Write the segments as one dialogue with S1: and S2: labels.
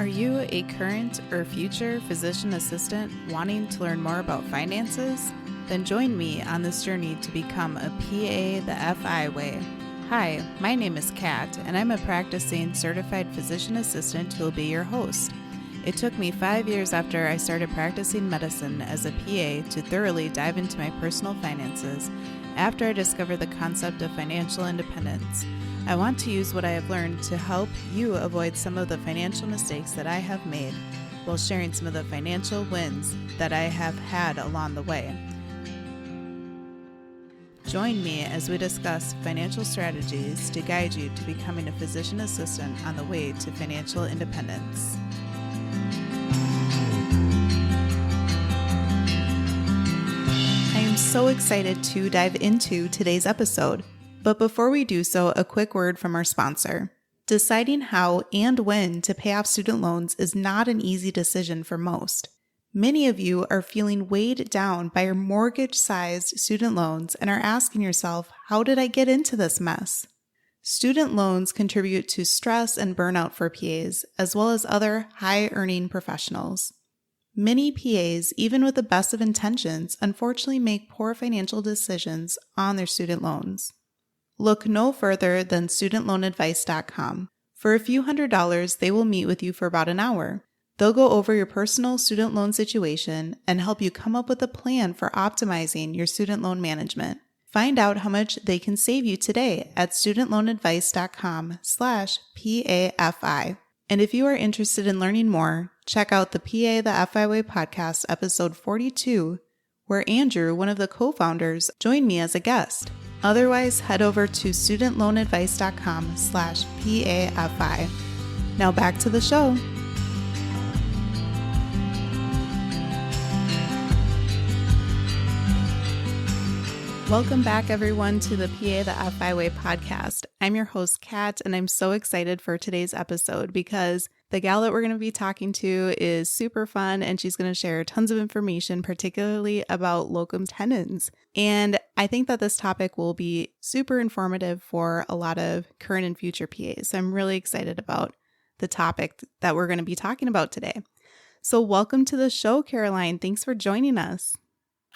S1: Are you a current or future physician assistant wanting to learn more about finances? Then join me on this journey to become a PA the FI way. Hi, my name is Kat, and I'm a practicing certified physician assistant who will be your host. It took me 5 years after I started practicing medicine as a PA to thoroughly dive into my personal finances after I discovered the concept of financial independence. I want to use what I have learned to help you avoid some of the financial mistakes that I have made while sharing some of the financial wins that I have had along the way. Join me as we discuss financial strategies to guide you to becoming a physician assistant on the way to financial independence. I am so excited to dive into today's episode. But before we do so, a quick word from our sponsor. Deciding how and when to pay off student loans is not an easy decision for most. Many of you are feeling weighed down by your mortgage-sized student loans and are asking yourself, how did I get into this mess? Student loans contribute to stress and burnout for PAs, as well as other high-earning professionals. Many PAs, even with the best of intentions, unfortunately make poor financial decisions on their student loans. Look no further than studentloanadvice.com. For a few $100s, they will meet with you for about an hour. They'll go over your personal student loan situation and help you come up with a plan for optimizing your student loan management. Find out how much they can save you today at studentloanadvice.com/PAFI. And if you are interested in learning more, check out the PA the FI Way podcast, episode 42, where Andrew, one of the co-founders, joined me as a guest. Otherwise, head over to studentloanadvice.com/PAFI. Now back to the show. Welcome back, everyone, to the PA the FI Way podcast. I'm your host, Kat, and I'm so excited for today's episode because the gal that we're going to be talking to is super fun, and she's going to share tons of information, particularly about Locum Tenens. And I think that this topic will be super informative for a lot of current and future PAs. So I'm really excited about the topic that we're going to be talking about today. So welcome to the show, Caroline. Thanks for joining us.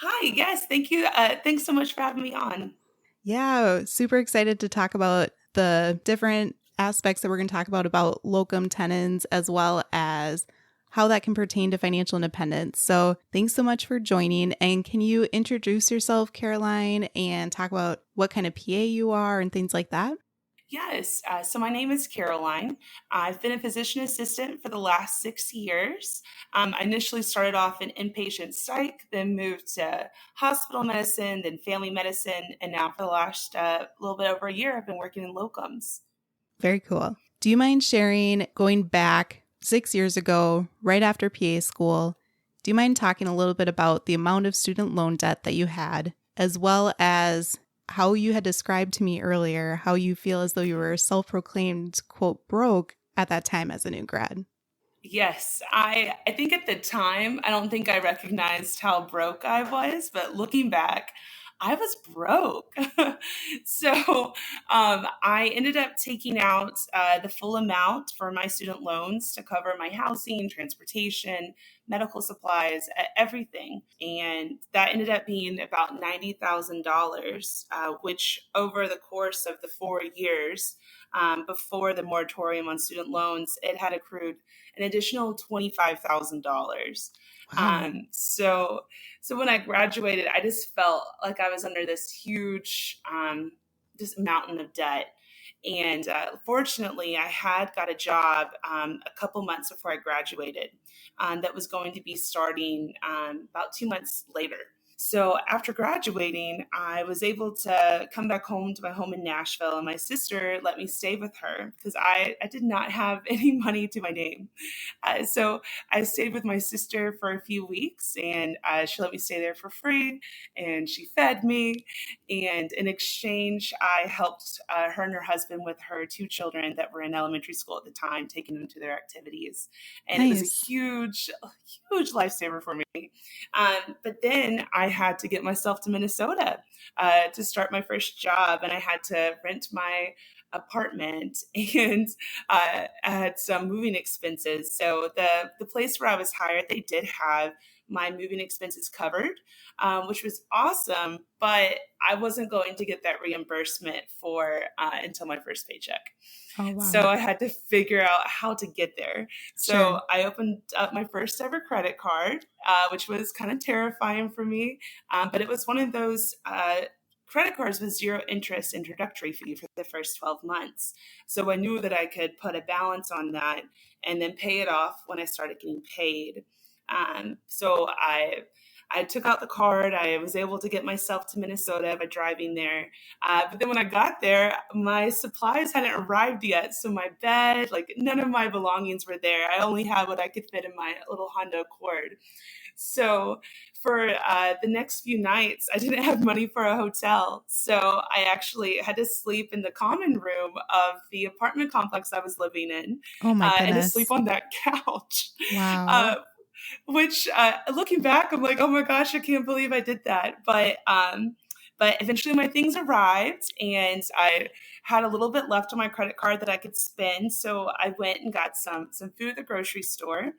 S2: Hi, yes, thank you. Thanks so much for having me on.
S1: Yeah, super excited to talk about the different aspects that we're going to talk about Locum Tenens, as well as how that can pertain to financial independence. So thanks so much for joining. And can you introduce yourself, Caroline, and talk about what kind of PA you are and things like that?
S2: Yes, so my name is Caroline. I've been a physician assistant for the last 6 years. I initially started off in inpatient psych, then moved to hospital medicine, then family medicine, and now for the last little bit over a year, I've been working in locums.
S1: Very cool. Do you mind sharing, going back 6 years ago, right after PA school, do you mind talking a little bit about the amount of student loan debt that you had, as well as how you had described to me earlier, how you feel as though you were self-proclaimed, quote, broke at that time as a new grad?
S2: Yes, I think at the time, I don't think I recognized how broke I was, but looking back, I was broke. So I ended up taking out the full amount for my student loans to cover my housing, transportation, medical supplies, everything. And that ended up being about $90,000, which over the course of the 4 years before the moratorium on student loans, it had accrued an additional $25,000.
S1: Wow.
S2: So when I graduated, I just felt like I was under this huge, just mountain of debt. And fortunately, I had got a job a couple months before I graduated that was going to be starting about 2 months later. So after graduating, I was able to come back home to my home in Nashville, and my sister let me stay with her because I did not have any money to my name. So I stayed with my sister for a few weeks, and she let me stay there for free, and she fed me. And in exchange, I helped her and her husband with her 2 children that were in elementary school at the time, taking them to their activities. And It was a huge lifesaver for me. But then I had to get myself to Minnesota to start my first job, and I had to rent my apartment and I had some moving expenses. So the place where I was hired, they did have my moving expenses covered, which was awesome. But I wasn't going to get that reimbursement for until my first paycheck.
S1: Oh,
S2: So
S1: wow.
S2: I had to figure out how to get there.
S1: Sure.
S2: So I opened up my first ever credit card, which was kind of terrifying for me. But it was one of those credit cards with zero interest introductory fee for the first 12 months. So I knew that I could put a balance on that and then pay it off when I started getting paid. So I took out the card. I was able to get myself to Minnesota by driving there. But then when I got there, my supplies hadn't arrived yet. So my bed, like none of my belongings were there. I only had what I could fit in my little Honda Accord. So for the next few nights, I didn't have money for a hotel. So I actually had to sleep in the common room of the apartment complex I was living in
S1: Oh, my
S2: and to sleep
S1: goodness.
S2: on that couch.
S1: Wow.
S2: Uh, which looking back, I'm like, oh my gosh, I can't believe I did that. But eventually my things arrived and I had a little bit left on my credit card that I could spend. So I went and got some food at the grocery store.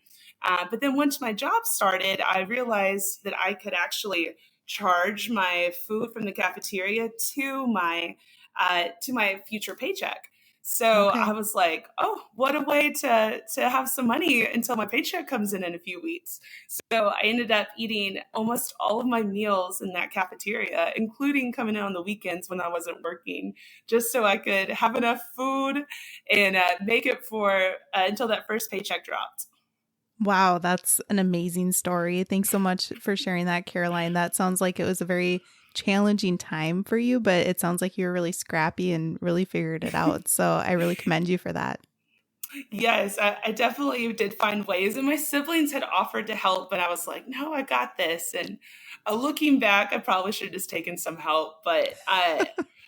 S2: But then once my job started, I realized that I could actually charge my food from the cafeteria to my future paycheck. So I
S1: Okay.
S2: was like, oh, what a way to have some money until my paycheck comes in a few weeks. So I ended up eating almost all of my meals in that cafeteria, including coming in on the weekends when I wasn't working, just so I could have enough food and make it for until that first paycheck dropped.
S1: Wow, that's an amazing story. Thanks so much for sharing that, Caroline. That sounds like it was a very challenging time for you, but it sounds like you were really scrappy and really figured it out. So I really commend you for that.
S2: Yes, I definitely did find ways, and my siblings had offered to help, but I was like, "No, I got this." And looking back, I probably should have just taken some help. But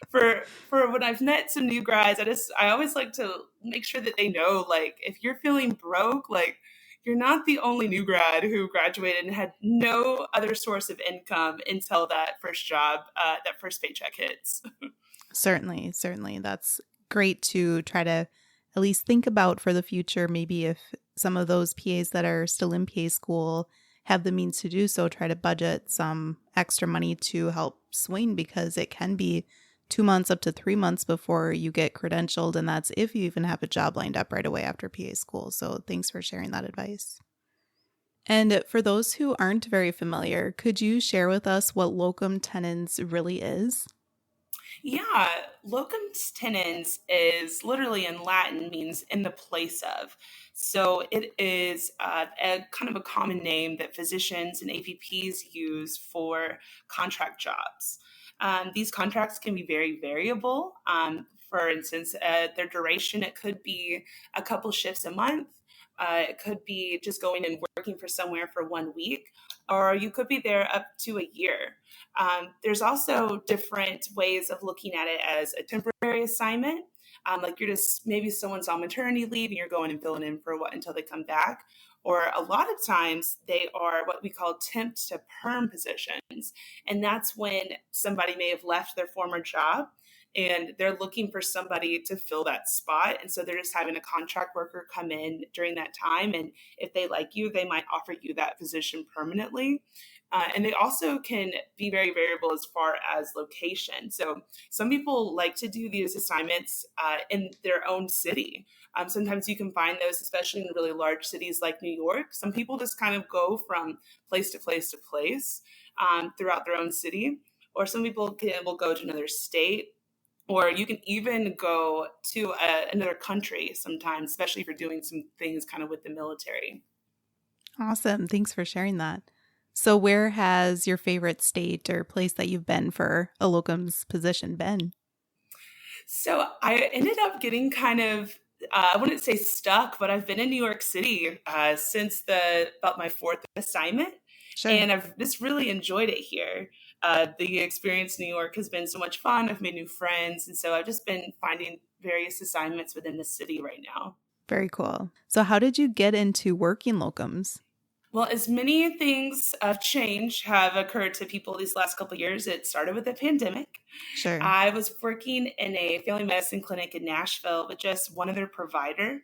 S2: for when I've met some new grads, I always like to make sure that they know, like, if you're feeling broke, like you're not the only new grad who graduated and had no other source of income until that first job, that first paycheck hits.
S1: Certainly, certainly. That's great to try to at least think about for the future. Maybe if some of those PAs that are still in PA school have the means to do so, try to budget some extra money to help swing because it can be 2 months up to 3 months before you get credentialed. And that's if you even have a job lined up right away after PA school. So thanks for sharing that advice. And for those who aren't very familiar, could you share with us what locum tenens really is?
S2: Yeah, locum tenens is literally in Latin means in the place of. So it is a kind of a common name that physicians and APPs use for contract jobs. These contracts can be very variable. For instance, their duration, it could be a couple shifts a month. It could be just going and working for somewhere for 1 week, or you could be there up to a year. There's also different ways of looking at it as a temporary assignment. Like you're just maybe someone's on maternity leave and you're going and filling in for what until they come back. Or a lot of times they are what we call temp to perm positions. And that's when somebody may have left their former job and they're looking for somebody to fill that spot. And so they're just having a contract worker come in during that time. And if they like you, they might offer you that position permanently. And they also can be very variable as far as location. So some people like to do these assignments in their own city. Sometimes you can find those, especially in really large cities like New York. Some people just kind of go from place to place to place throughout their own city, or some people will go to another state. Or you can even go to another country sometimes, especially if you're doing some things kind of with the military.
S1: Awesome. Thanks for sharing that. So, where has your favorite state or place that you've been for a locums position been?
S2: So I ended up getting kind of, I wouldn't say stuck, but I've been in New York City since the about my fourth assignment,
S1: Sure.
S2: and I've just really enjoyed it here. The experience in New York has been so much fun. I've made new friends, and so I've just been finding various assignments within the city right now.
S1: Very cool. So, how did you get into working locums?
S2: Well, as many things of change have occurred to people these last couple of years, it started with the pandemic.
S1: Sure.
S2: I was working in a family medicine clinic in Nashville with just one other provider.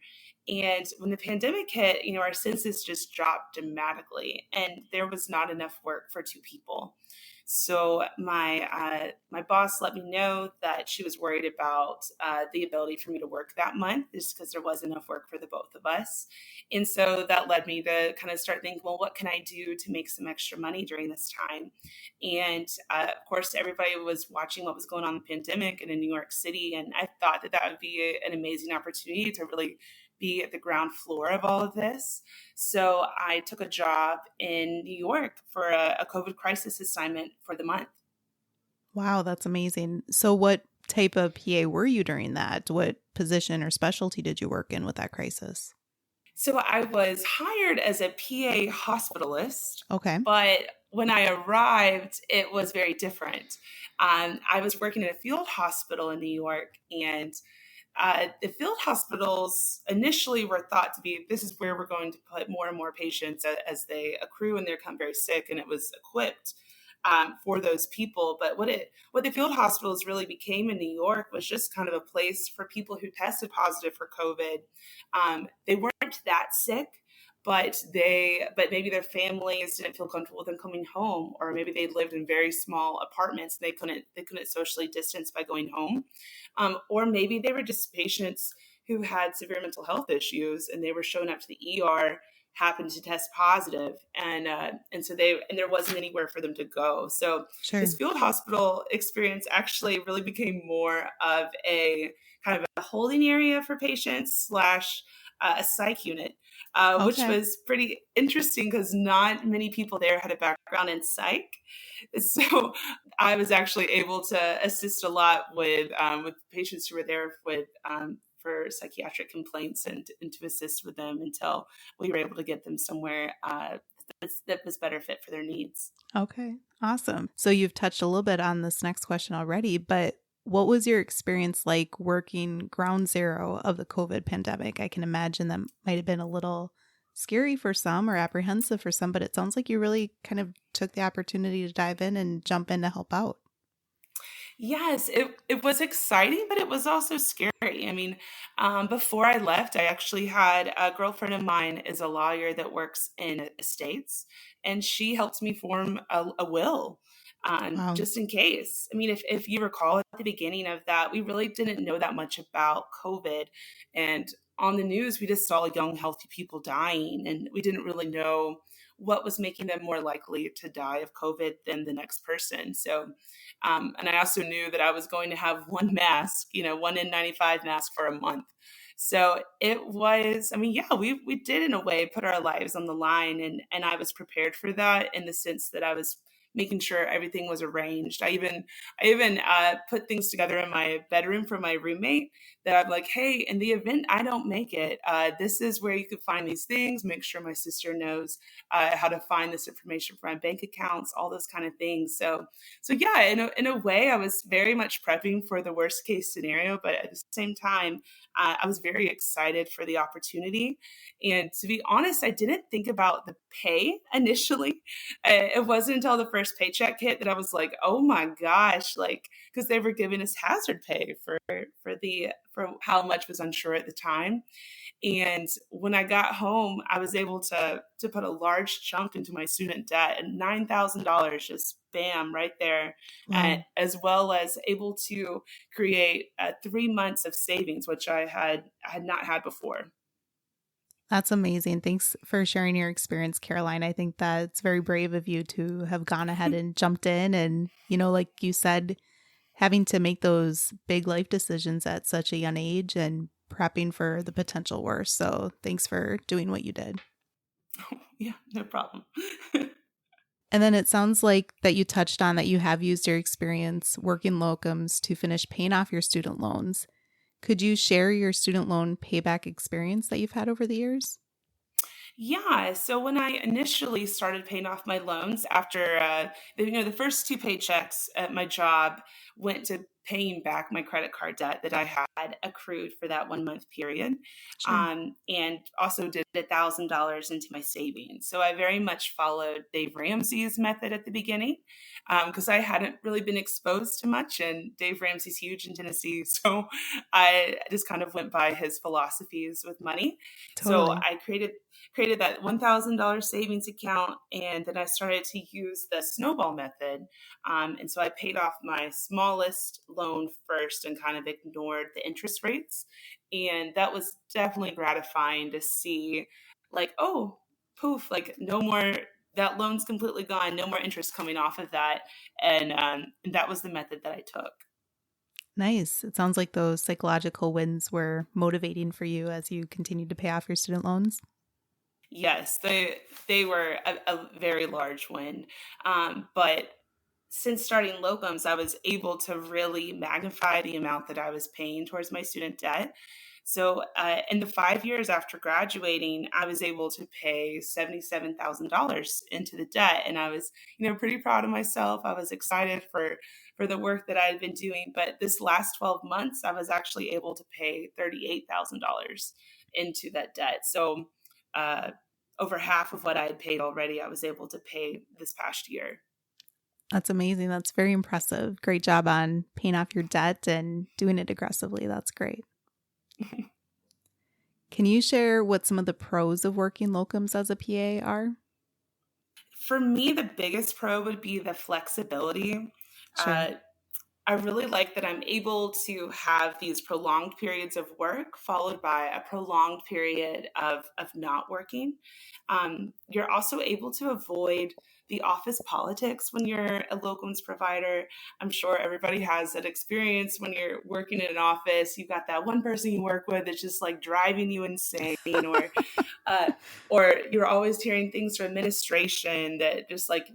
S2: And when the pandemic hit, our census just dropped dramatically, and there was not enough work for two people. So my boss let me know that she was worried about the ability for me to work that month, just because there was enough work for the both of us. And so that led me to kind of start thinking, well, what can I do to make some extra money during this time? And of course, everybody was watching what was going on in the pandemic and in New York City. And I thought that that would be an amazing opportunity to really be at the ground floor of all of this. So I took a job in New York for a COVID crisis assignment for the month.
S1: Wow, that's amazing. So what type of PA were you during that? What position or specialty did you work in with that crisis?
S2: So I was hired as a PA hospitalist,
S1: Okay.
S2: but when I arrived, it was very different. I was working in a field hospital in New York, and the field hospitals initially were thought to be, this is where we're going to put more and more patients as they accrue and they become very sick, and it was equipped for those people. But what the field hospitals really became in New York was just kind of a place for people who tested positive for COVID. They weren't that sick, but maybe their families didn't feel comfortable with them coming home, or maybe they lived in very small apartments. They couldn't socially distance by going home, or maybe they were just patients who had severe mental health issues and they were showing up to the ER, happened to test positive, and so there wasn't anywhere for them to go. So this
S1: Sure.
S2: field hospital experience actually really became more of a kind of a holding area for patients slash a psych unit, which
S1: Okay.
S2: was pretty interesting because not many people there had a background in psych. So I was actually able to assist a lot with patients who were there for psychiatric complaints, and to assist with them until we were able to get them somewhere that was better fit for their needs.
S1: Okay. Awesome. So you've touched a little bit on this next question already, but what was your experience like working ground zero of the COVID pandemic? I can imagine that might have been a little scary for some or apprehensive for some, but it sounds like you really kind of took the opportunity to dive in and jump in to help out.
S2: Yes, it was exciting, but it was also scary. I mean, before I left, I actually had a girlfriend of mine is a lawyer that works in estates, and she helped me form a will,
S1: Wow.
S2: just in case. I mean, if you recall at the beginning of that, we really didn't know that much about COVID, and on the news, we just saw young, healthy people dying, and we didn't really know what was making them more likely to die of COVID than the next person. So and I also knew that I was going to have one mask, one N95 mask for a month. So it was, I mean, yeah, we did in a way put our lives on the line, and I was prepared for that in the sense that I was making sure everything was arranged. I even put things together in my bedroom for my roommate that I'm like, hey, in the event I don't make it, this is where you could find these things. Make sure my sister knows how to find this information for my bank accounts, all those kind of things. So yeah, in a way, I was very much prepping for the worst case scenario, but at the same time, I was very excited for the opportunity. And to be honest, I didn't think about the pay initially. It wasn't until the first paycheck hit that I was like, oh my gosh, like, because they were giving us hazard pay for how much was unsure at the time. And when I got home, I was able to put a large chunk into my student debt, and $9,000 just bam right there, and
S1: Wow.
S2: as well as able to create 3 months of savings, which I had not had before.
S1: That's amazing. Thanks for sharing your experience, Caroline. I think that's very brave of you to have gone ahead and jumped in. And, like you said, having to make those big life decisions at such a young age and prepping for the potential worst. So thanks for doing what you did.
S2: Yeah, no problem.
S1: And then it sounds like that you touched on that you have used your experience working locums to finish paying off your student loans. Could you share your student loan payback experience that you've had over the years?
S2: Yeah. So when I initially started paying off my loans after, the first two paychecks at my job went to paying back my credit card debt that I had accrued for that 1 month period,
S1: Sure.
S2: and also did $1,000 into my savings. So I very much followed Dave Ramsey's method at the beginning, because I hadn't really been exposed to much, and Dave Ramsey's huge in Tennessee. So I just kind of went by his philosophies with money. So
S1: Totally.
S2: I created that $1,000 savings account, and then I started to use the snowball method. And so I paid off my smallest loan first and kind of ignored the interest rates. And that was definitely gratifying to see, like, oh, poof, like no more, that loan's completely gone, no more interest coming off of that. And that was the method that I took.
S1: Nice. It sounds like those psychological wins were motivating for you as you continued to pay off your student loans.
S2: Yes, they were a very large win. But since starting locums, I was able to really magnify the amount that I was paying towards my student debt. So, in the 5 years after graduating, I was able to pay $77,000 into the debt, and I was, pretty proud of myself. I was excited for the work that I had been doing. But this last 12 months, I was actually able to pay $38,000 into that debt. So, uh, over half of what I had paid already, I was able to pay this past year.
S1: That's amazing. That's very impressive. Great job on paying off your debt and doing it aggressively. That's great. Can you share what some of the pros of working locums as a PA are?
S2: For me, the biggest pro would be the flexibility.
S1: Sure.
S2: Uh, I really like that I'm able to have these prolonged periods of work followed by a prolonged period of not working. You're also able to avoid the office politics when you're a locums provider. I'm sure everybody has that experience when you're working in an office. You've got that one person you work with that's just like driving you insane, uh, or you're always hearing things from administration that just like,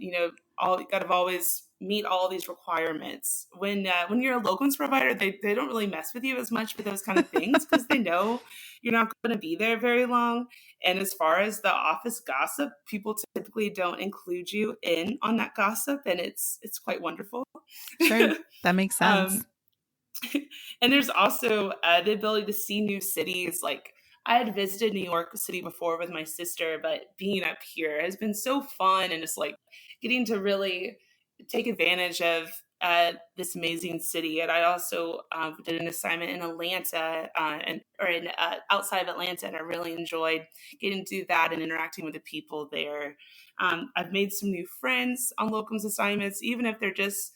S2: all you gotta always meet all these requirements. When you're a locums provider, they don't really mess with you as much for those kind of things because they know you're not going to be there very long. And as far as the office gossip, people typically don't include you in on that gossip, and it's quite wonderful.
S1: Sure. That makes sense.
S2: um, and there's also the ability to see new cities. Like I had visited New York City before with my sister, but being up here has been so fun, and it's like getting to really take advantage of this amazing city. And I also did an assignment in Atlanta outside of Atlanta, and I really enjoyed getting to do that and interacting with the people there. I've made some new friends on locums assignments, even if they're just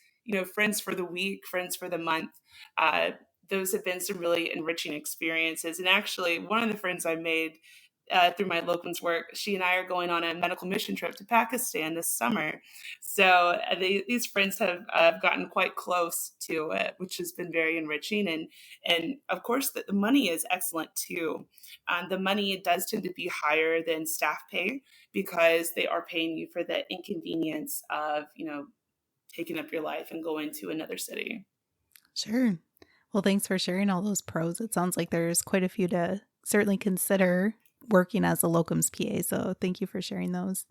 S2: friends for the week, friends for the month. Uh, those have been some really enriching experiences. And actually, one of the friends I made through my locums work, she and I are going on a medical mission trip to Pakistan this summer. So these friends have gotten quite close to it, which has been very enriching. And of course, the money is excellent too. The money does tend to be higher than staff pay because they are paying you for the inconvenience of taking up your life and going to another city.
S1: Sure. Well, thanks for sharing all those pros. It sounds like there's quite a few to certainly consider working as a locums PA. So thank you for sharing those.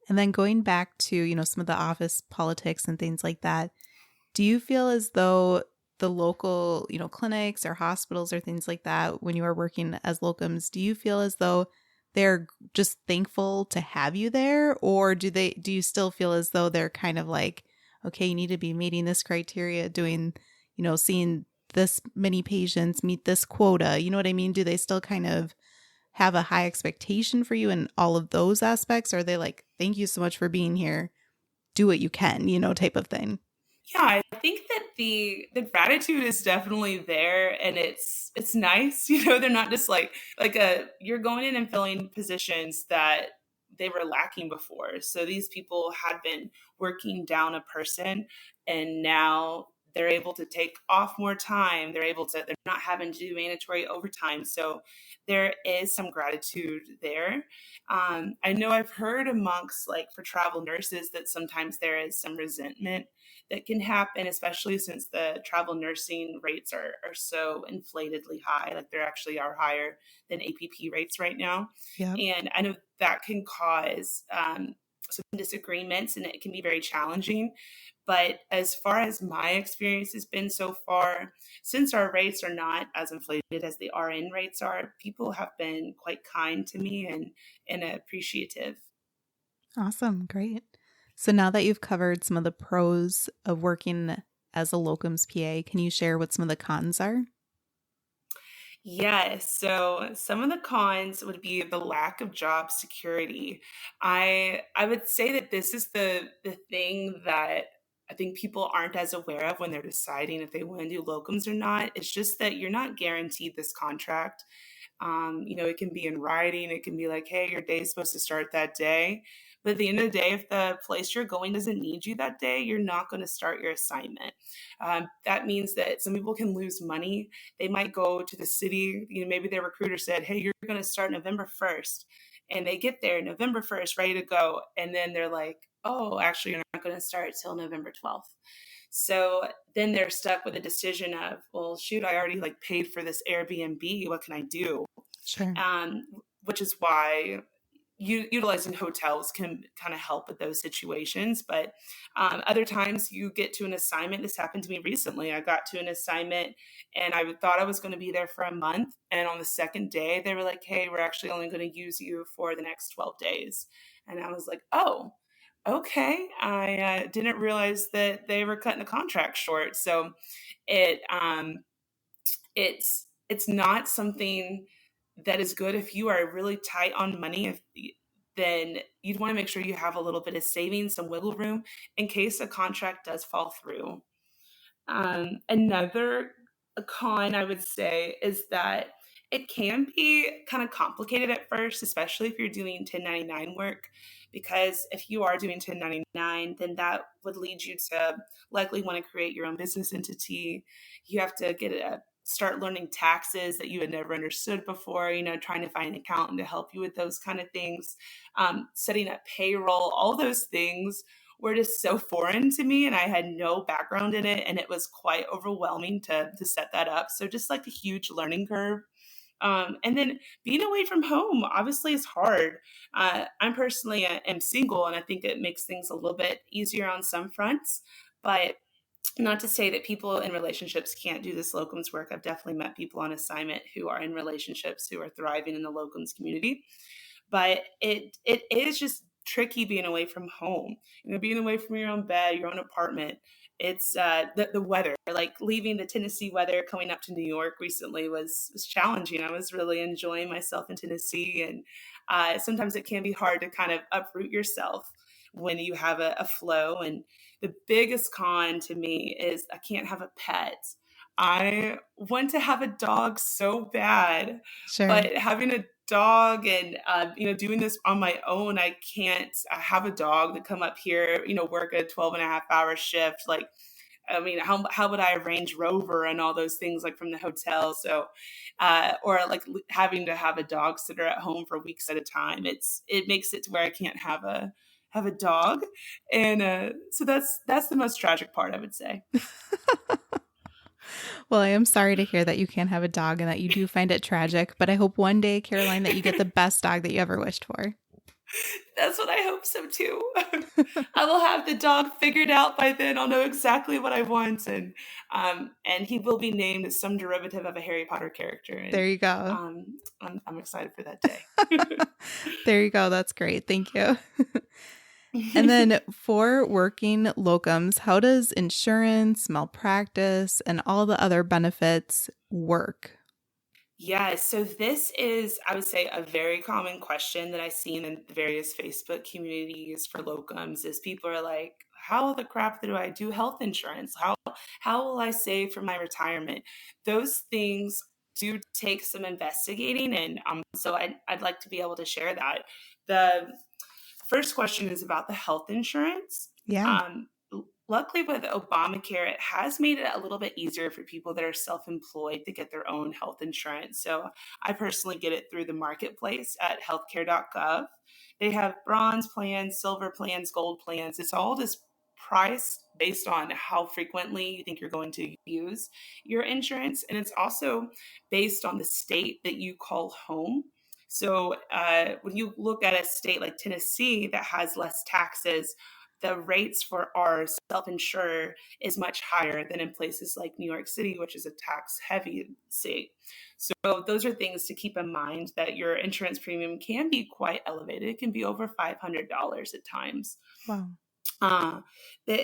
S1: And then going back to, some of the office politics and things like that, do you feel as though the local, clinics or hospitals or things like that, when you are working as locums, do you feel as though they're just thankful to have you there? Or do you still feel as though they're kind of like, okay, you need to be meeting this criteria, doing, seeing this many patients, meet this quota? You know what I mean? Do they still kind of have a high expectation for you in all of those aspects? Or are they like, thank you so much for being here, do what you can, type of thing?
S2: Yeah, I think that the gratitude is definitely there, and it's nice. They're not just like you're going in and filling positions that they were lacking before. So these people had been working down a person, and now they're able to take off more time. They're not having to do mandatory overtime. So there is some gratitude there. I know I've heard amongst like for travel nurses that sometimes there is some resentment that can happen, especially since the travel nursing rates are so inflatedly high. Like they actually are higher than APP rates right now.
S1: Yep.
S2: And I know that can cause some disagreements, and it can be very challenging. But as far as my experience has been so far, since our rates are not as inflated as the RN rates are, people have been quite kind to me and appreciative.
S1: Awesome. Great. So now that you've covered some of the pros of working as a locums PA, can you share what some of the cons are?
S2: Yes. So some of the cons would be the lack of job security. I would say that this is the thing that I think people aren't as aware of when they're deciding if they want to do locums or not. It's just that you're not guaranteed this contract. It can be in writing. It can be like, hey, your day is supposed to start that day. But at the end of the day, if the place you're going doesn't need you that day, you're not going to start your assignment. That means that some people can lose money. They might go to the city, maybe their recruiter said, hey, you're going to start November 1st. And they get there November 1st, ready to go. And then they're like, oh, actually, you're not going to start till November 12th. So then they're stuck with a decision of, well, shoot, I already paid for this Airbnb. What can I do?
S1: Sure.
S2: Which is why utilizing hotels can kind of help with those situations. But other times you get to an assignment. This happened to me recently. I got to an assignment and I thought I was going to be there for a month. And on the second day, they were like, hey, we're actually only going to use you for the next 12 days. And I was like, oh, okay. I didn't realize that they were cutting the contract short. So it it's not something that is good if you are really tight on money. Then you'd want to make sure you have a little bit of savings, some wiggle room in case a contract does fall through. Another con I would say is that it can be kind of complicated at first, especially if you're doing 1099 work, because if you are doing 1099, then that would lead you to likely want to create your own business entity. You have to start learning taxes that you had never understood before, trying to find an accountant to help you with those kind of things, setting up payroll, all those things were just so foreign to me, and I had no background in it, and it was quite overwhelming to set that up. So just a huge learning curve. And then being away from home obviously is hard. I'm personally am single, and I think it makes things a little bit easier on some fronts, but not to say that people in relationships can't do this locums work. I've definitely met people on assignment who are in relationships who are thriving in the locums community, but it is just tricky being away from home, being away from your own bed, your own apartment. It's the weather, leaving the Tennessee weather, coming up to New York recently was challenging. I was really enjoying myself in Tennessee, and sometimes it can be hard to kind of uproot yourself when you have a flow. And the biggest con to me is I can't have a pet. I want to have a dog so bad,
S1: Sure.
S2: but having a dog and doing this on my own, I can't have a dog to come up here, work a 12.5 hour shift. How would I arrange Rover and all those things from the hotel? So, or having to have a dog sitter at home for weeks at a time. It makes it to where I can't have a dog, and so that's the most tragic part, I would say.
S1: Well, I am sorry to hear that you can't have a dog and that you do find it tragic, but I hope one day, Caroline, that you get the best dog that you ever wished for.
S2: That's what I hope so too. I will have the dog figured out by then. I'll know exactly what I want, and he will be named as some derivative of a Harry Potter character. And,
S1: there you go.
S2: I'm excited for that day.
S1: There you go. That's great. Thank you. And then for working locums, how does insurance, malpractice, and all the other benefits work?
S2: Yeah, so this is, I would say, a very common question that I've seen in the various Facebook communities for locums is people are like, how the crap do I do health insurance? How will I save for my retirement? Those things do take some investigating, and so I'd like to be able to share that. The first question is about the health insurance.
S1: Yeah.
S2: Luckily with Obamacare, it has made it a little bit easier for people that are self-employed to get their own health insurance. So I personally get it through the marketplace at healthcare.gov. They have bronze plans, silver plans, gold plans. It's all just priced based on how frequently you think you're going to use your insurance. And it's also based on the state that you call home. So when you look at a state like Tennessee that has less taxes, the rates for our self-insurer is much higher than in places like New York City, which is a tax-heavy state. So those are things to keep in mind, that your insurance premium can be quite elevated. It can be over $500 at times.
S1: Wow.
S2: Uh, but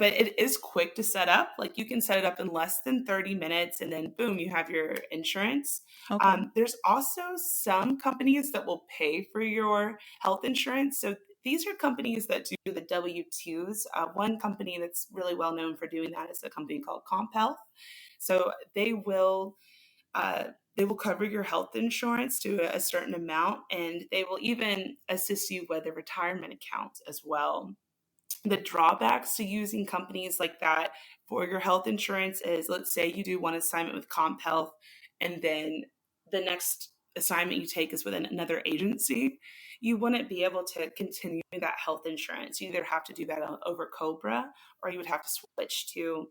S2: it is quick to set up. Like you can set it up in less than 30 minutes and then boom, you have your insurance.
S1: Okay.
S2: There's also some companies that will pay for your health insurance. So these are companies that do the W-2s. One company that's really well known for doing that is a company called Comp Health. So uh, they will cover your health insurance to a certain amount, and they will even assist you with a retirement account as well. The drawbacks to using companies like that for your health insurance is, let's say you do one assignment with Comp Health, and then the next assignment you take is with another agency. You wouldn't be able to continue that health insurance. You either have to do that over Cobra, or you would have to switch to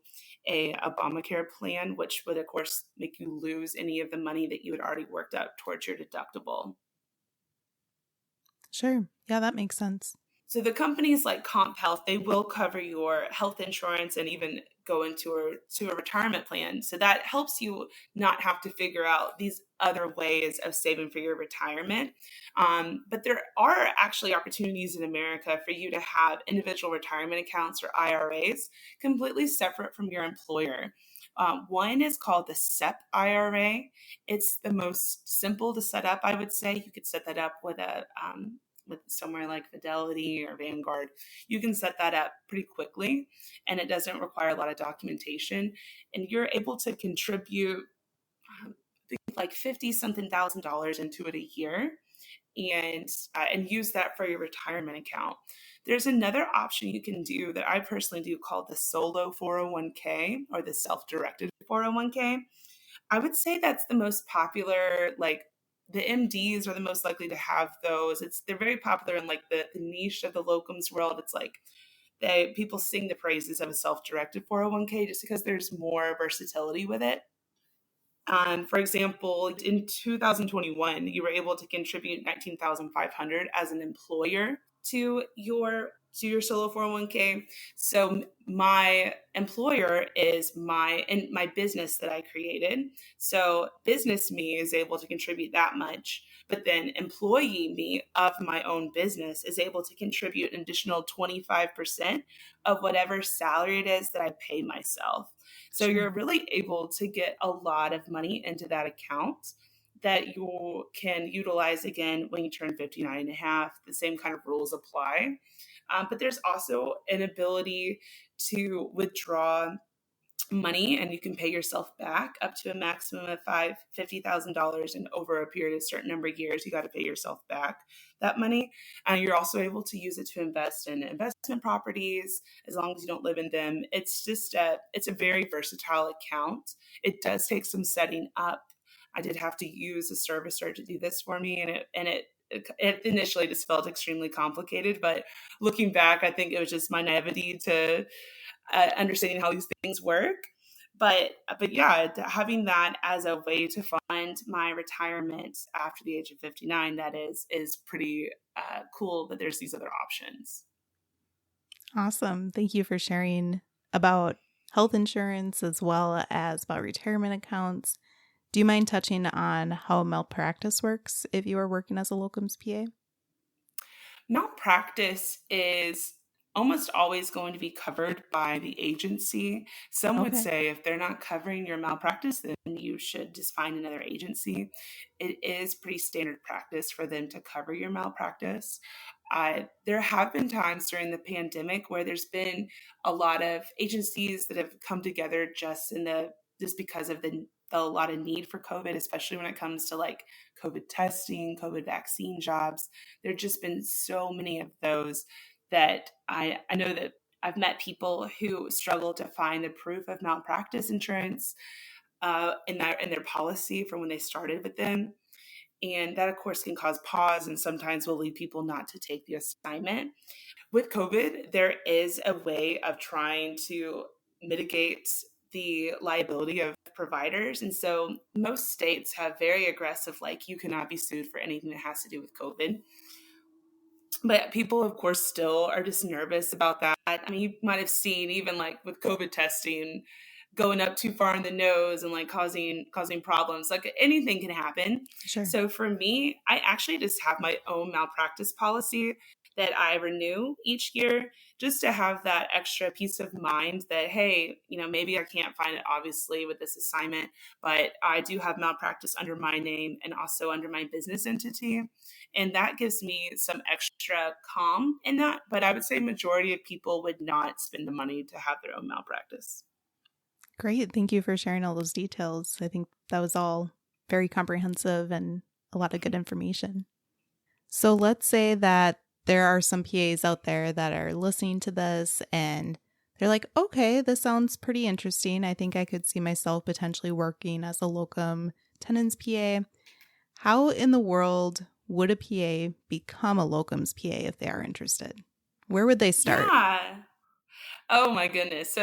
S2: a Obamacare plan, which would, of course, make you lose any of the money that you had already worked up towards your deductible.
S1: Sure. Yeah, that makes sense.
S2: So the companies like Comp Health, they will cover your health insurance and even go into a retirement plan. So that helps you not have to figure out these other ways of saving for your retirement. But there are actually opportunities in America for you to have individual retirement accounts, or IRAs, completely separate from your employer. One is called the SEP IRA. It's the most simple to set up, I would say. You could set that up with somewhere like Fidelity or Vanguard. You can set that up pretty quickly, and it doesn't require a lot of documentation. And you're able to contribute like 50 something thousand dollars into it a year, and use that for your retirement account. There's another option you can do that I personally do called the solo 401k, or the self-directed 401k. I would say that's the most popular. Like, the MDs are the most likely to have those. They're very popular in like the niche of the locums world. It's like people sing the praises of a self-directed 401k just because there's more versatility with it. For example, in 2021, you were able to contribute 19,500 as an employer to your solo 401k. So my employer is my business that I created. So business me is able to contribute that much, but then employee me of my own business is able to contribute an additional 25% of whatever salary it is that I pay myself. So
S1: Sure.
S2: you're really able to get a lot of money into that account that you can utilize again when you turn 59 and a half. The same kind of rules apply. But there's also an ability to withdraw money, and you can pay yourself back up to a maximum of $50,000, and over a period of a certain number of years you got to pay yourself back that money. And you're also able to use it to invest in investment properties as long as you don't live in them. It's a very versatile account. It does take some setting up. I did have to use a servicer to do this for me, and it initially just felt extremely complicated, but looking back, I think it was just my naivety to understanding how these things work. But yeah, having that as a way to fund my retirement after the age of 59, that is pretty cool that there's these other options.
S1: Awesome. Thank you for sharing about health insurance as well as about retirement accounts. Do you mind touching on how malpractice works if you are working as a locums PA?
S2: Malpractice is almost always going to be covered by the agency. Some would
S1: Okay.
S2: say if they're not covering your malpractice, then you should just find another agency. It is pretty standard practice for them to cover your malpractice. There have been times during the pandemic where there's been a lot of agencies that have come together just because of the lot of need for COVID, especially when it comes to like COVID testing, COVID vaccine jobs. There have just been so many of those that I know that I've met people who struggle to find the proof of malpractice insurance in their policy from when they started with them. And that, of course, can cause pause and sometimes will lead people not to take the assignment. With COVID, there is a way of trying to mitigate the liability of providers. And so most states have very aggressive, like, you cannot be sued for anything that has to do with COVID. But people, of course, still are just nervous about that. I mean, you might have seen even like with COVID testing going up too far in the nose and like causing problems. Like anything can happen.
S1: Sure.
S2: So for me, I actually just have my own malpractice policy that I renew each year, just to have that extra peace of mind that, hey, maybe I can't find it obviously with this assignment, but I do have malpractice under my name and also under my business entity. And that gives me some extra calm in that. But I would say majority of people would not spend the money to have their own malpractice.
S1: Great. Thank you for sharing all those details. I think that was all very comprehensive and a lot of good information. So let's say that there are some PAs out there that are listening to this and they're like, okay, this sounds pretty interesting. I think I could see myself potentially working as a locum tenens PA. How in the world would a PA become a locums PA if they are interested? Where would they start?
S2: Yeah. Oh my goodness.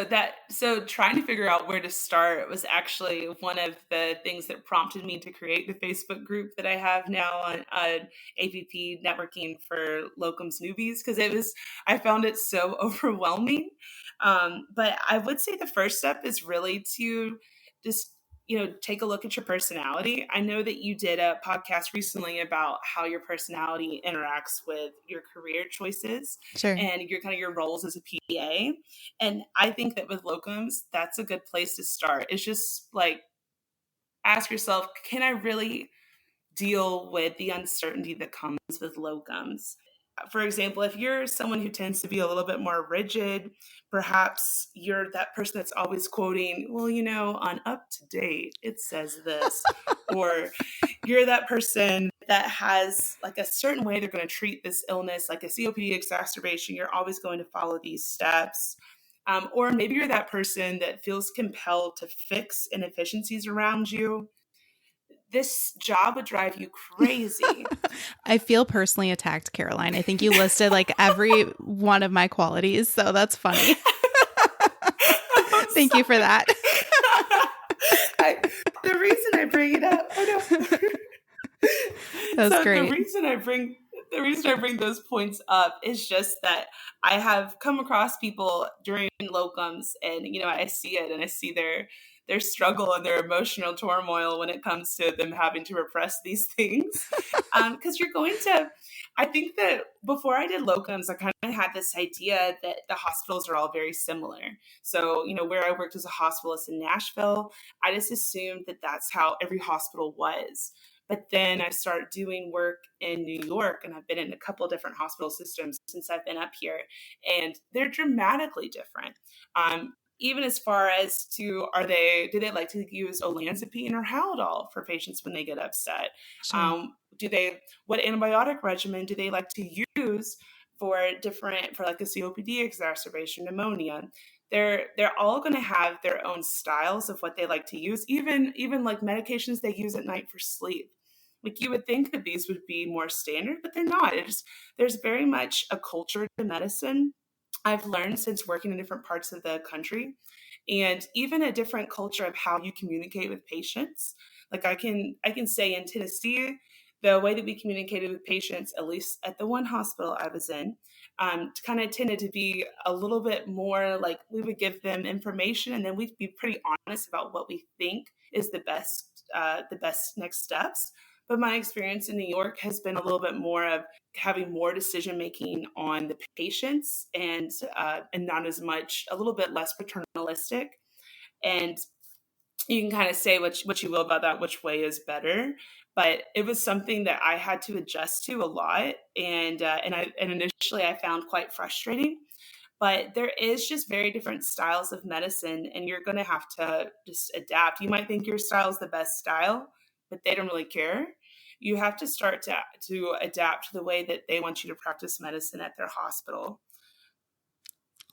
S2: So trying to figure out where to start was actually one of the things that prompted me to create the Facebook group that I have now on APP networking for locums newbies, because I found it so overwhelming. But I would say the first step is really to just take a look at your personality. I know that you did a podcast recently about how your personality interacts with your career choices
S1: Sure.
S2: and your roles as a PA. And I think that with locums, that's a good place to start. It's just like, ask yourself, can I really deal with the uncertainty that comes with locums? For example, if you're someone who tends to be a little bit more rigid, perhaps you're that person that's always quoting, well, on Up to Date, it says this. Or you're that person that has like a certain way they're going to treat this illness, like a COPD exacerbation. You're always going to follow these steps. Or maybe you're that person that feels compelled to fix inefficiencies around you. This job would drive you crazy.
S1: I feel personally attacked, Caroline. I think you listed like every one of my qualities, so that's funny. Thank you for that.
S2: The reason I bring it up,
S1: That's great.
S2: The reason I bring those points up is just that I have come across people during locums, and I see it, and I see their struggle and their emotional turmoil when it comes to them having to repress these things. Because I think that before I did locums, I kind of had this idea that the hospitals are all very similar. So, where I worked as a hospitalist in Nashville, I just assumed that that's how every hospital was. But then I started doing work in New York, and I've been in a couple of different hospital systems since I've been up here, and they're dramatically different. Even as far as do they like to use olanzapine or Haldol for patients when they get upset?
S1: Sure.
S2: What antibiotic regimen do they like to use for like a COPD exacerbation, pneumonia? They're all going to have their own styles of what they like to use, even like medications they use at night for sleep. Like, you would think that these would be more standard, but they're not. There's very much a culture to medicine. I've learned since working in different parts of the country, and even a different culture of how you communicate with patients. Like, I can say in Tennessee, the way that we communicated with patients, at least at the one hospital I was in, kind of tended to be a little bit more like, we would give them information and then we'd be pretty honest about what we think is the best next steps. But my experience in New York has been a little bit more of having more decision making on the patients, and not as much, a little bit less paternalistic. And you can kind of say what you will about that, which way is better. But it was something that I had to adjust to a lot, and initially I found quite frustrating. But there is just very different styles of medicine, and you're going to have to just adapt. You might think your style is the best style, but they don't really care. You have to start to adapt to the way that they want you to practice medicine at their hospital.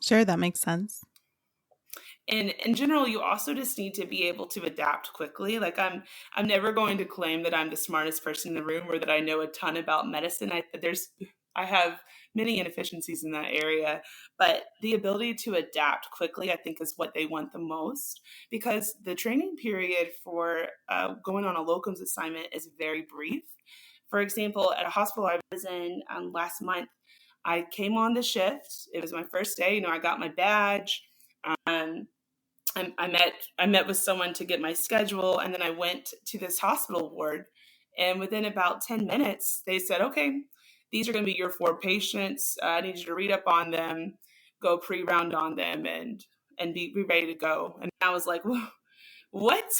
S1: Sure, that makes sense.
S2: And in general, you also just need to be able to adapt quickly. Like, I'm never going to claim that I'm the smartest person in the room or that I know a ton about medicine. I have many inefficiencies in that area, but the ability to adapt quickly, I think, is what they want the most, because the training period for going on a locums assignment is very brief. For example, at a hospital I was in last month, I came on the shift. It was my first day. I got my badge. Um, I met with someone to get my schedule, and then I went to this hospital ward. And within about 10 minutes, they said, "Okay, these are going to be your 4 patients. I need you to read up on them, go pre-round on them, and be ready to go." And I was like, "Whoa, what?"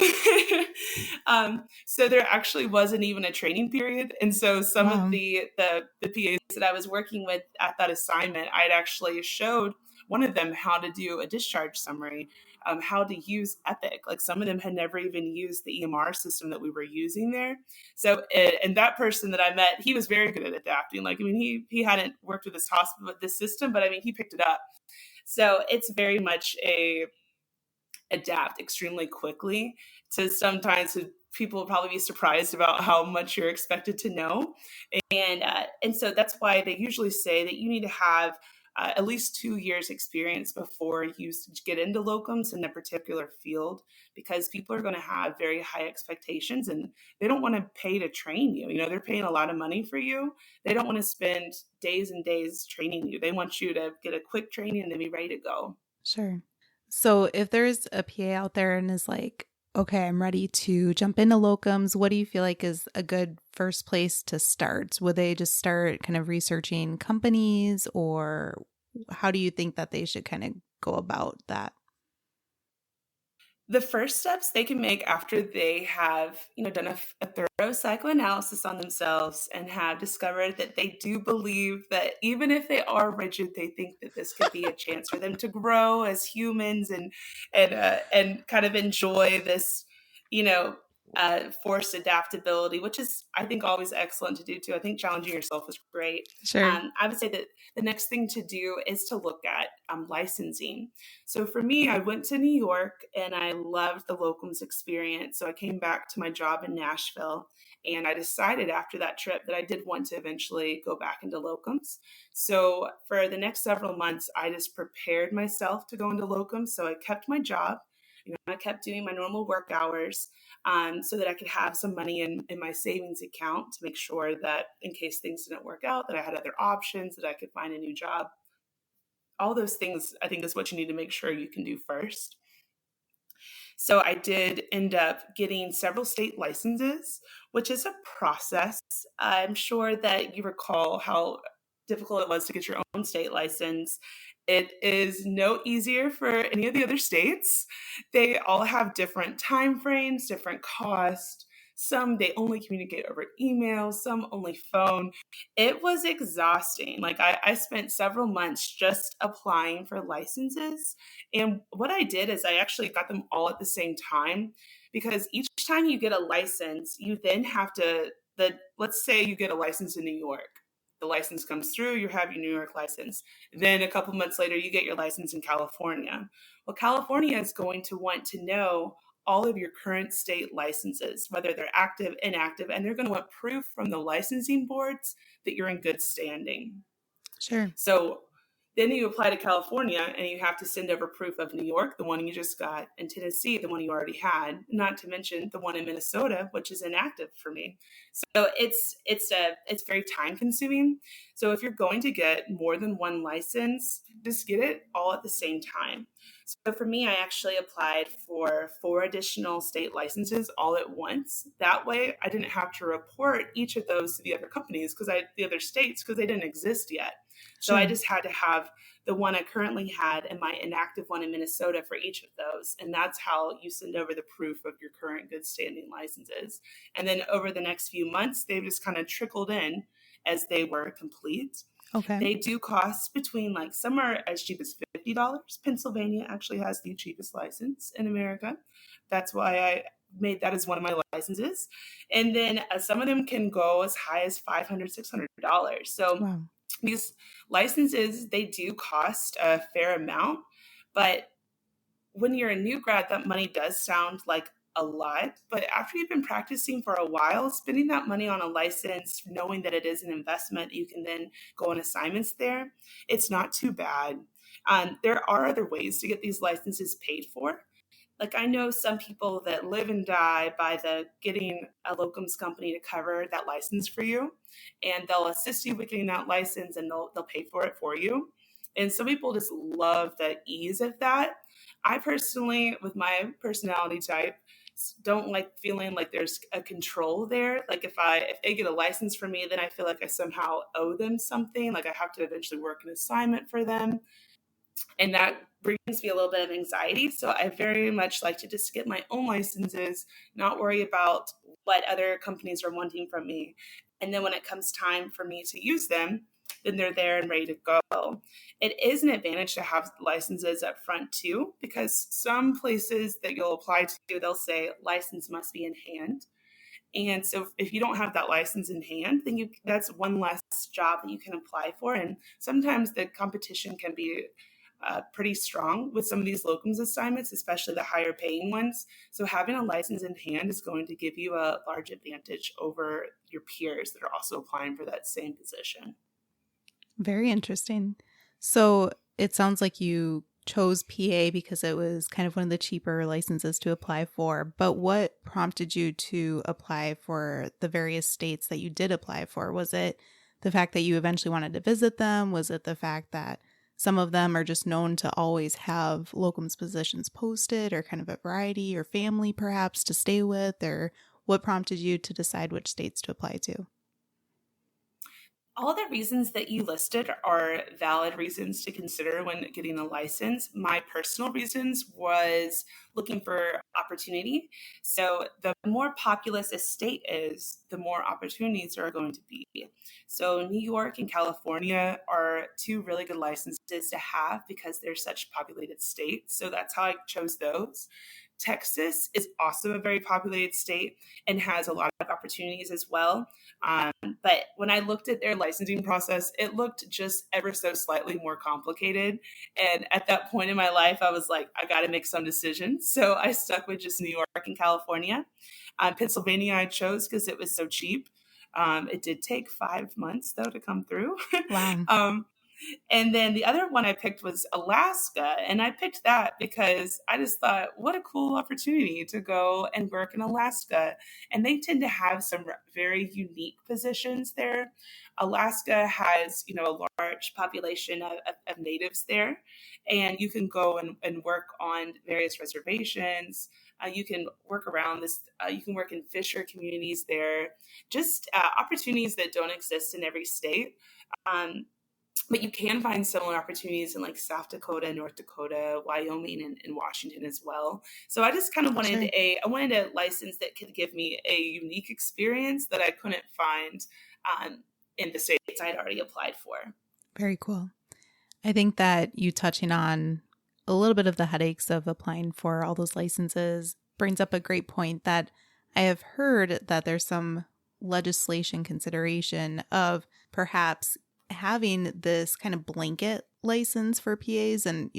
S2: So there actually wasn't even a training period, and so some of
S1: Wow.
S2: the PAs that I was working with at that assignment, I'd actually showed one of them how to do a discharge summary, how to use Epic. Like, some of them had never even used the EMR system that we were using there. So, and that person that I met, he was very good at adapting. Like, I mean, he hadn't worked with this hospital with this system, but I mean, he picked it up. So it's very much a adapt extremely quickly. To sometimes people will probably be surprised about how much you're expected to know, and so that's why they usually say that you need to have at least 2 years experience before you get into locums in a particular field, because people are going to have very high expectations, and they don't want to pay to train you. They're paying a lot of money for you. They don't want to spend days and days training you. They want you to get a quick training and then be ready to go.
S1: Sure. So if there's a PA out there and is like, okay, I'm ready to jump into locums, what do you feel like is a good first place to start? Would they just start kind of researching companies, or how do you think that they should kind of go about that?
S2: The first steps they can make after they have, done a thorough psychoanalysis on themselves and have discovered that they do believe that even if they are rigid, they think that this could be a chance for them to grow as humans, and kind of enjoy this, forced adaptability, which is, I think, always excellent to do too. I think challenging yourself is great.
S1: Sure.
S2: I would say that the next thing to do is to look at licensing. So for me, I went to New York and I loved the locums experience. So I came back to my job in Nashville, and I decided after that trip that I did want to eventually go back into locums. So for the next several months, I just prepared myself to go into locums. So I kept my job. I kept doing my normal work hours, so that I could have some money in my savings account to make sure that in case things didn't work out, that I had other options, that I could find a new job. All those things, I think, is what you need to make sure you can do first. So I did end up getting several state licenses, which is a process. I'm sure that you recall how difficult it was to get your own state license. It is no easier for any of the other states. They all have different time frames, different cost. Some they only communicate over email, some only phone. It was exhausting. Like, I spent several months just applying for licenses. And what I did is I actually got them all at the same time, because each time you get a license, you then have to, let's say you get a license in New York. The license comes through, you have your New York license. Then a couple months later, you get your license in California. Well, California is going to want to know all of your current state licenses, whether they're active, inactive, and they're going to want proof from the licensing boards that you're in good standing.
S1: Sure.
S2: So then you apply to California and you have to send over proof of New York, the one you just got, and Tennessee, the one you already had, not to mention the one in Minnesota, which is inactive for me. So it's very time consuming. So if you're going to get more than one license, just get it all at the same time. So for me, I actually applied for 4 additional state licenses all at once. That way, I didn't have to report each of those to the other companies, the other states, because they didn't exist yet. So
S1: Sure.
S2: I just had to have the one I currently had and my inactive one in Minnesota for each of those. And that's how you send over the proof of your current good standing licenses. And then over the next few months, they've just kind of trickled in as they were complete.
S1: Okay.
S2: They do cost between, some are as cheap as $50. Pennsylvania actually has the cheapest license in America. That's why I made that as one of my licenses. And then some of them can go as high as $500, $600. So
S1: Wow.
S2: these licenses, they do cost a fair amount, but when you're a new grad, that money does sound like a lot. But after you've been practicing for a while, spending that money on a license, knowing that it is an investment, you can then go on assignments there, it's not too bad. There are other ways to get these licenses paid for. Like I know some people that live and die by the getting a locums company to cover that license for you, and they'll assist you with getting that license, and they'll pay for it for you. And some people just love the ease of that. I personally, with my personality type, don't like feeling like there's a control there. Like if they get a license for me, then I feel like I somehow owe them something. Like I have to eventually work an assignment for them, and that brings me a little bit of anxiety. So I very much like to just get my own licenses, not worry about what other companies are wanting from me. And then when it comes time for me to use them, then they're there and ready to go. It is an advantage to have licenses up front too, because some places that you'll apply to, they'll say license must be in hand. And so if you don't have that license in hand, then that's one less job that you can apply for. And sometimes the competition can be pretty strong with some of these locums assignments, especially the higher paying ones. So having a license in hand is going to give you a large advantage over your peers that are also applying for that same position.
S1: Very interesting. So it sounds like you chose PA because it was kind of one of the cheaper licenses to apply for. But what prompted you to apply for the various states that you did apply for? Was it the fact that you eventually wanted to visit them? Was it the fact that some of them are just known to always have locums positions posted, or kind of a variety, or family perhaps to stay with? Or what prompted you to decide which states to apply to?
S2: All the reasons that you listed are valid reasons to consider when getting a license. My personal reasons was looking for opportunity. So the more populous a state is, the more opportunities are going to be. So New York and California are two really good licenses to have because they're such populated states. So that's how I chose those. Texas is also a very populated state and has a lot of opportunities as well. But when I looked at their licensing process, it looked just ever so slightly more complicated. And at that point in my life, I was like, I got to make some decisions. So I stuck with just New York and California. Pennsylvania I chose because it was so cheap. It did take 5 months, though, to come through.
S1: Wow.
S2: And then the other one I picked was Alaska. And I picked that because I just thought, what a cool opportunity to go and work in Alaska. And they tend to have some very unique positions there. Alaska has, a large population of natives there. And you can go and work on various reservations. You can work around this. You can work in fisher communities there. Just opportunities that don't exist in every state. But you can find similar opportunities in like South Dakota, North Dakota, Wyoming, and Washington as well. So I just kind of wanted I wanted a license that could give me a unique experience that I couldn't find in the states I'd already applied for.
S1: Very cool. I think that you touching on a little bit of the headaches of applying for all those licenses brings up a great point that I have heard that there's some legislation consideration of perhaps having this kind of blanket license for PAs and,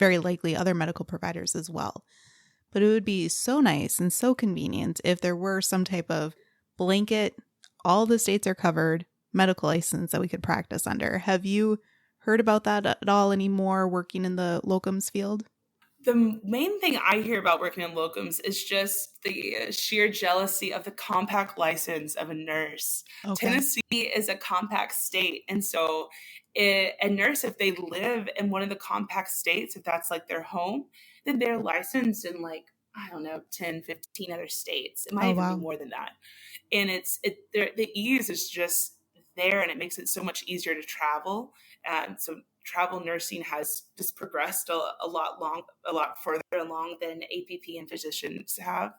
S1: very likely other medical providers as well. But it would be so nice and so convenient if there were some type of blanket, all the states are covered, medical license that we could practice under. Have you heard about that at all anymore working in the locums field?
S2: The main thing I hear about working in locums is just the sheer jealousy of the compact license of a nurse.
S1: Okay.
S2: Tennessee is a compact state. And so a nurse, if they live in one of the compact states, if that's like their home, then they're licensed in like, I don't know, 10, 15 other states. It might even be more than that. And the ease is just there, and it makes it so much easier to travel. So travel nursing has just progressed a lot further along than APP and physicians have.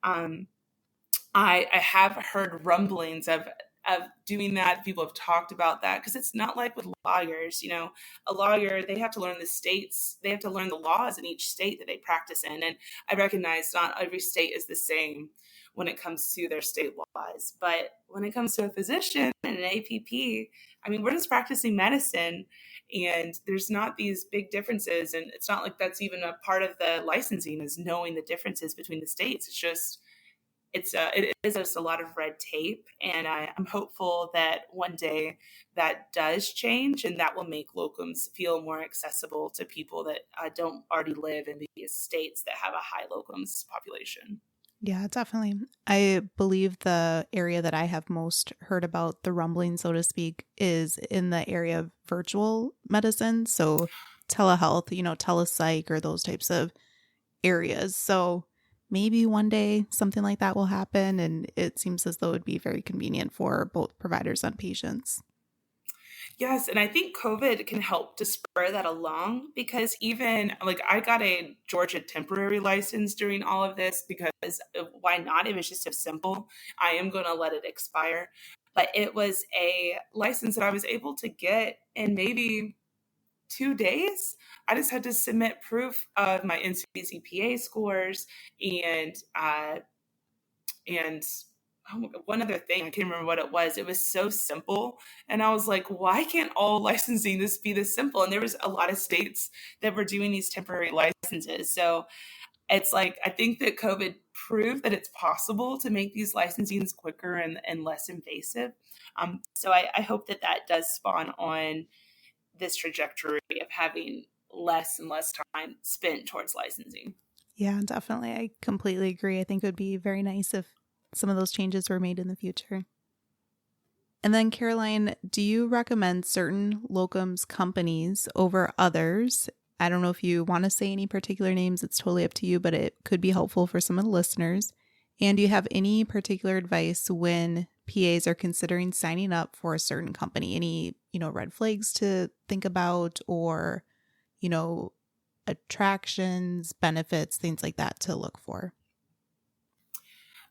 S2: I have heard rumblings of of doing that. People have talked about that because it's not like with lawyers. A lawyer, they have to learn they have to learn the laws in each state that they practice in. And I recognize not every state is the same when it comes to their state laws. But when it comes to a physician and an APP, I mean, we're just practicing medicine, and there's not these big differences. And it's not like that's even a part of the licensing, is knowing the differences between the states. It is just a lot of red tape, and I'm hopeful that one day that does change, and that will make locums feel more accessible to people that don't already live in these states that have a high locums population.
S1: Yeah, definitely. I believe the area that I have most heard about the rumbling, so to speak, is in the area of virtual medicine. So telehealth, telepsych or those types of areas. So maybe one day something like that will happen. And it seems as though it would be very convenient for both providers and patients.
S2: Yes, and I think COVID can help to spur that along, because even like I got a Georgia temporary license during all of this because why not? It was just so simple. I am going to let it expire. But it was a license that I was able to get in maybe 2 days. I just had to submit proof of my NCCPA scores and one other thing, I can't remember what it was. It was so simple. And I was like, why can't all licensing this be this simple? And there was a lot of states that were doing these temporary licenses. So it's like, I think that COVID proved that it's possible to make these licensings quicker and less invasive. So I hope that that does spawn on this trajectory of having less and less time spent towards licensing.
S1: Yeah, definitely. I completely agree. I think it would be very nice if some of those changes were made in the future. And then, Caroline, do you recommend certain locums companies over others? I don't know if you want to say any particular names. It's totally up to you, but it could be helpful for some of the listeners. And do you have any particular advice when PAs are considering signing up for a certain company? Any, red flags to think about, or, attractions, benefits, things like that to look for?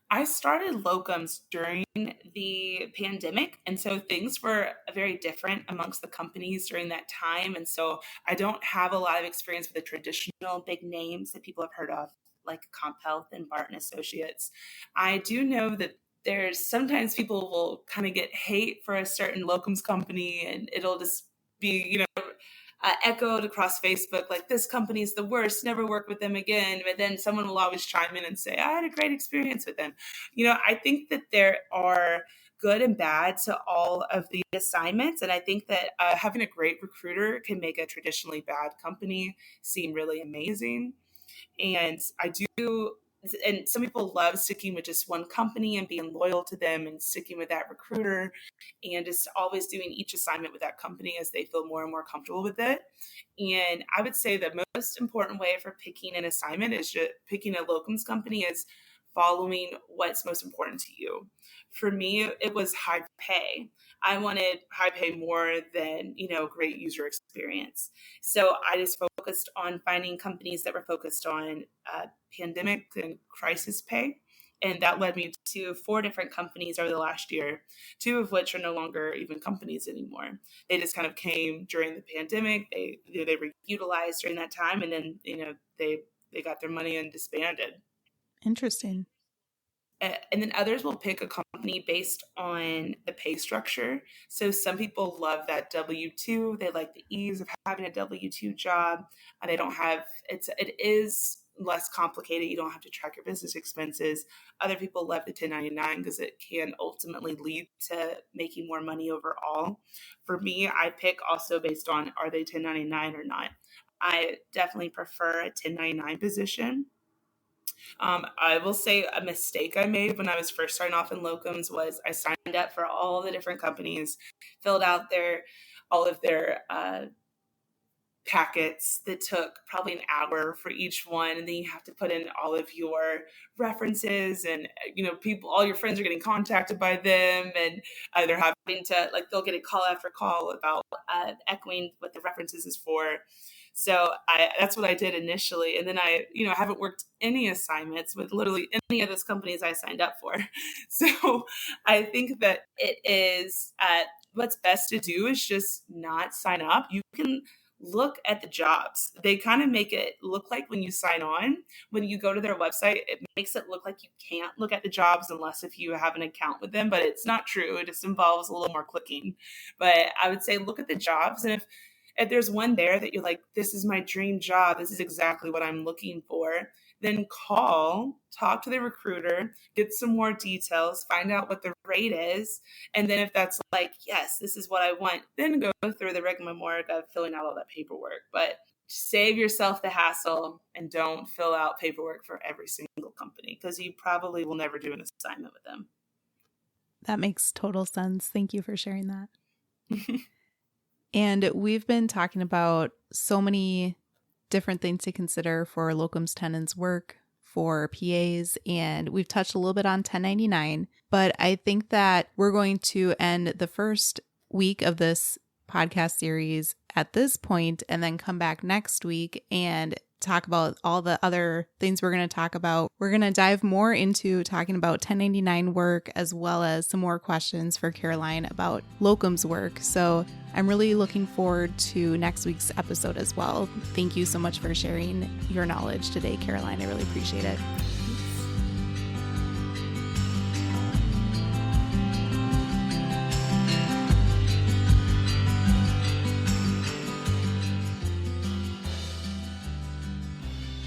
S2: I started locums during the pandemic, and so things were very different amongst the companies during that time. And so I don't have a lot of experience with the traditional big names that people have heard of, like Comp Health and Barton Associates. I do know that there's sometimes people will kind of get hate for a certain locums company, and it'll just be, echoed across Facebook, like, this company's the worst, never work with them again. But then someone will always chime in and say, I had a great experience with them. I think that there are good and bad to all of the assignments. And I think that having a great recruiter can make a traditionally bad company seem really amazing. And and some people love sticking with just one company and being loyal to them and sticking with that recruiter and just always doing each assignment with that company as they feel more and more comfortable with it. And I would say the most important way for picking an assignment is just picking a locums company is following what's most important to you. For me, it was high pay. I wanted high pay more than, great user experience. So I just focused on finding companies that were focused on pandemic and crisis pay. And that led me to 4 different companies over the last year, 2 of which are no longer even companies anymore. They just kind of came during the pandemic. They were utilized during that time, and then they got their money and disbanded.
S1: Interesting.
S2: And then others will pick a company based on the pay structure. So some people love that W-2. They like the ease of having a W-2 job. It is less complicated. You don't have to track your business expenses. Other people love the 1099 because it can ultimately lead to making more money overall. For me, I pick also based on, are they 1099 or not? I definitely prefer a 1099 position. I will say a mistake I made when I was first starting off in locums was I signed up for all the different companies, filled out all of their packets that took probably an hour for each one. And then you have to put in all of your references, and, all your friends are getting contacted by them, and they're having to, they'll get a call after call about echoing what the references is for. So that's what I did initially. And then I haven't worked any assignments with literally any of those companies I signed up for. So I think that it is, what's best to do is just not sign up. You can look at the jobs. They kind of make it look like when you sign on, when you go to their website, it makes it look like you can't look at the jobs unless if you have an account with them, but it's not true. It just involves a little more clicking. But I would say look at the jobs, and if there's one there that you're like, this is my dream job, this is exactly what I'm looking for, then talk to the recruiter, get some more details, find out what the rate is. And then if that's like, yes, this is what I want, then go through the rigmarole of filling out all that paperwork. But save yourself the hassle and don't fill out paperwork for every single company, because you probably will never do an assignment with them.
S1: That makes total sense. Thank you for sharing that. And we've been talking about so many different things to consider for locums tenens work, for PAs, and we've touched a little bit on 1099, but I think that we're going to end the first week of this podcast series at this point and then come back next week and talk about all the other things we're going to talk about. We're going to dive more into talking about 1099 work, as well as some more questions for Caroline about locums work. So I'm really looking forward to next week's episode as well. Thank you so much for sharing your knowledge today, Caroline. I really appreciate it.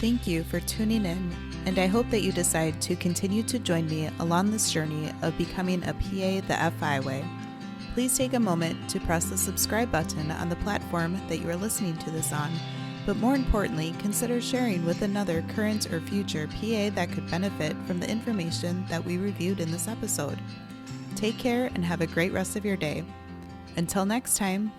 S1: Thank you for tuning in, and I hope that you decide to continue to join me along this journey of becoming a PA the FI way. Please take a moment to press the subscribe button on the platform that you are listening to this on, but more importantly, consider sharing with another current or future PA that could benefit from the information that we reviewed in this episode. Take care and have a great rest of your day. Until next time.